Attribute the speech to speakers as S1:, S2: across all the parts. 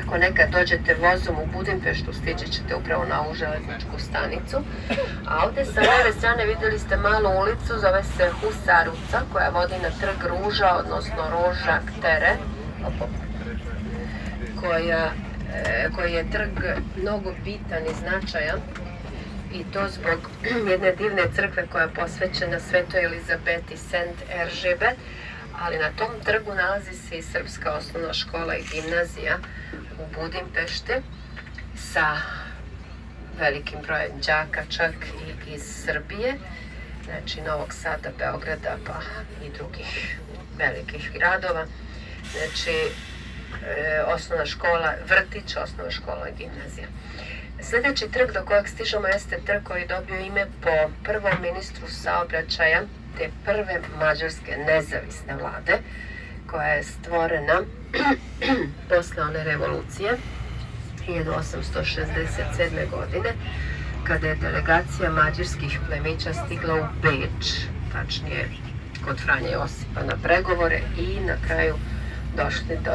S1: Ako nekad dođete vozom u Budimpeštu, stići ćete upravo na ovu železničku stanicu. A ovdje sa leve strane vidjeli ste malu ulicu, zove se Husaruca, koja vodi na trg Ruža, odnosno Roža Tere, koji je trg mnogo bitan i značajan. I to zbog jedne divne crkve koja je posvećena Svetoj Elizabeti Sent Eržebe, ali na tom trgu nalazi se i Srpska osnovna škola i gimnazija u Budimpešti sa velikim brojem đaka, čak i iz Srbije, znači Novog Sada, Beograda pa i drugih velikih gradova. Znači osnovna škola, vrtić, osnovna škola i gimnazija. Sljedeći trg do kojeg stižemo jeste trg koji dobio ime po prvom ministru saobraćaja te prve mađarske nezavisne vlade, koja je stvorena posle one revolucije 1867. godine, kada je delegacija mađarskih plemića stigla u Beč, tačnije kod Franje Josipa na pregovore, i na kraju došli do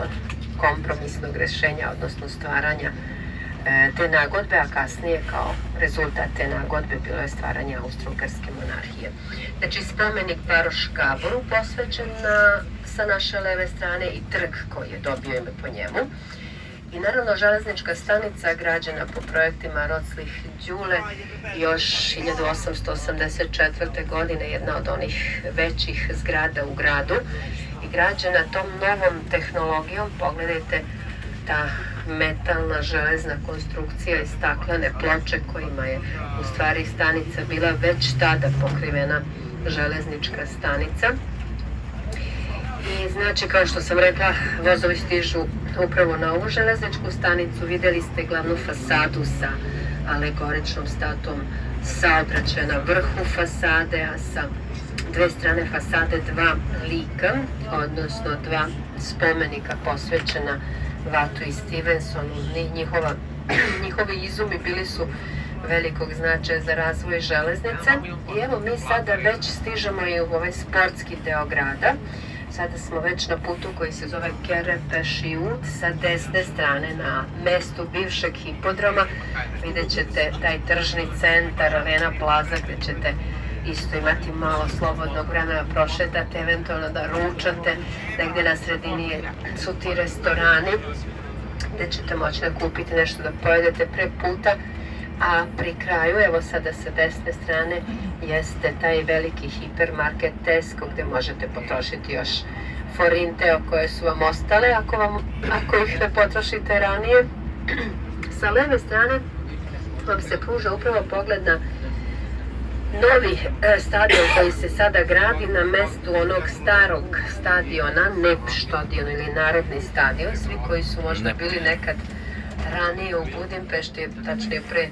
S1: kompromisnog rešenja, odnosno stvaranja te nagodbe, a kasnije kao rezultat te nagodbe bilo je stvaranje Austro-Ugarske monarhije. Znači spomenik Baroš Gaboru posvećen sa naše leve strane i trg koji je dobio ime po njemu. I naravno železnička stanica građena po projektima Rocliffe Đule još 1884. godine, jedna od onih većih zgrada u gradu, i građena tom novom tehnologijom. Pogledajte, ta metalna železna konstrukcija i staklene ploče kojima je u stvari stanica bila već tada pokrivena železnička stanica. I znači, kao što sam rekla, vozovi stižu upravo na ovu železničku stanicu. Vidjeli ste glavnu fasadu sa alegoričnom statom saobraćaja na vrhu fasade, a sa dve strane fasade dva lika, odnosno dva spomenika posvećena Vatu i Stevensonu. Njihovi izumi bili su velikog značaja za razvoj železnice. I evo, mi sada već stižemo i u ovaj sportski deo grada. Sada smo već na putu koji se zove Kerepešiut, sa desne strane na mestu bivšeg hipodroma. Vidjet ćete taj tržni centar, Arena Plaza, gdje ćete isto imati malo slobodnog vremena, prošetate, eventualno da ručate. Negdje na sredini su ti restorani gdje ćete moći da kupite nešto da pojedete pre puta. A pri kraju, evo sada sa desne strane, jeste taj veliki hipermarket Tesco, gdje možete potrošiti još forinte koje su vam ostale ako ih ne potrošite ranije. Sa leve strane vam se pruža upravo pogled na novi stadion koji se sada gradi na mestu onog starog stadiona, NEP-štadion ili Narodni stadion. Svi koji su možda bili nekad ranije u Budimpešti, tačnije pre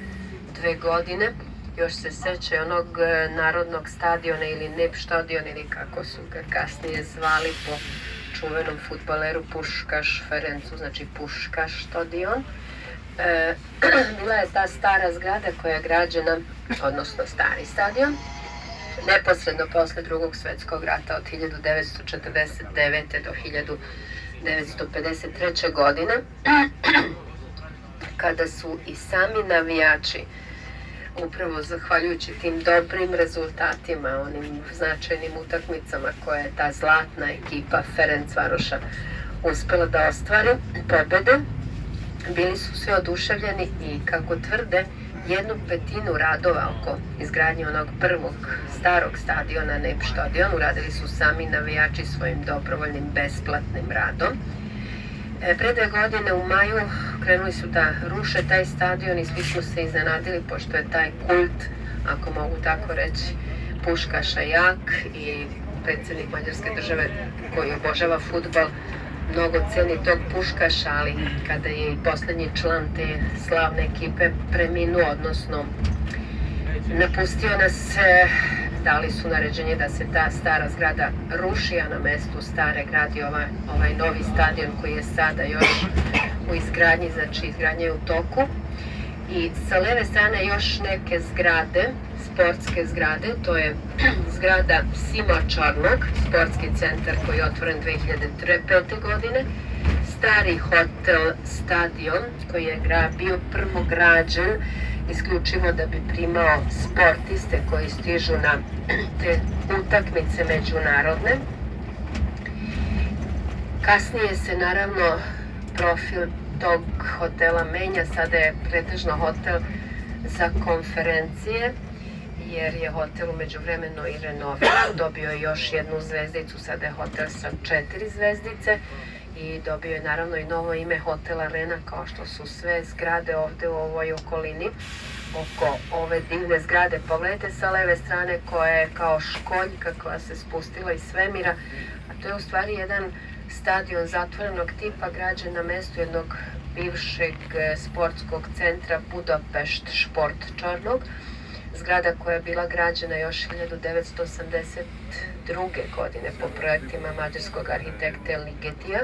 S1: 2 godine, još se sećaju onog Narodnog stadiona ili NEP-štadion, ili kako su ga kasnije zvali po čuvenom fudbaleru Puškaš Ferencu, znači Puškaš stadion. Bila je ta stara zgrada koja je građena, odnosno stari stadion, neposredno posle Drugog svjetskog rata od 1949. do 1953. godine, kada su i sami navijači, upravo zahvaljujući tim dobrim rezultatima, onim značajnim utakmicama koje je ta zlatna ekipa Ferencvaroša uspela da ostvari pobede, bili su svi oduševljeni i, kako tvrde, 1/5 radova oko izgradnje onog prvog starog stadiona NEP-štadion uradili su sami navijači svojim dobrovoljnim besplatnim radom. Pre 2 godine u maju krenuli su da ruše taj stadion i svi smo se iznenadili, pošto je taj kult, ako mogu tako reći, Puškaša jak i predsjednik Mađarske države koji obožava fudbal mnogo ceni tog Puškaša, ali kada je i posljednji član te slavne ekipe preminuo, odnosno napustio nas, dali su naređenje da se ta stara zgrada ruši, a na mestu stare gradi ovaj novi stadion koji je sada još u izgradnji, znači izgradnja je u toku. I sa leve strane još neke zgrade, sportske zgrade, to je zgrada Sima Čarnog, sportski centar koji je otvoren 2005. godine, stari hotel Stadion koji je bio prvo građen isključivo da bi primao sportiste koji stižu na te utakmice međunarodne. Kasnije se naravno profil tog hotela menja, sada je pretežno hotel za konferencije, jer je hotel umeđu vremenu i renoviran, dobio je još jednu zvezdicu, sada je hotel sa 4 zvezdice i dobio je naravno i novo ime Hotel Arena, kao što su sve zgrade ovde u ovoj okolini oko ove divne zgrade. Pogledajte sa leve strane koja je kao školjka koja se spustila iz svemira, a to je u stvari jedan stadion zatvorenog tipa građen na mestu jednog bivšeg sportskog centra Budapešt Sportčarnog, zgrada koja je bila građena još 1982. godine po projektima mađarskog arhitekte Ligetija.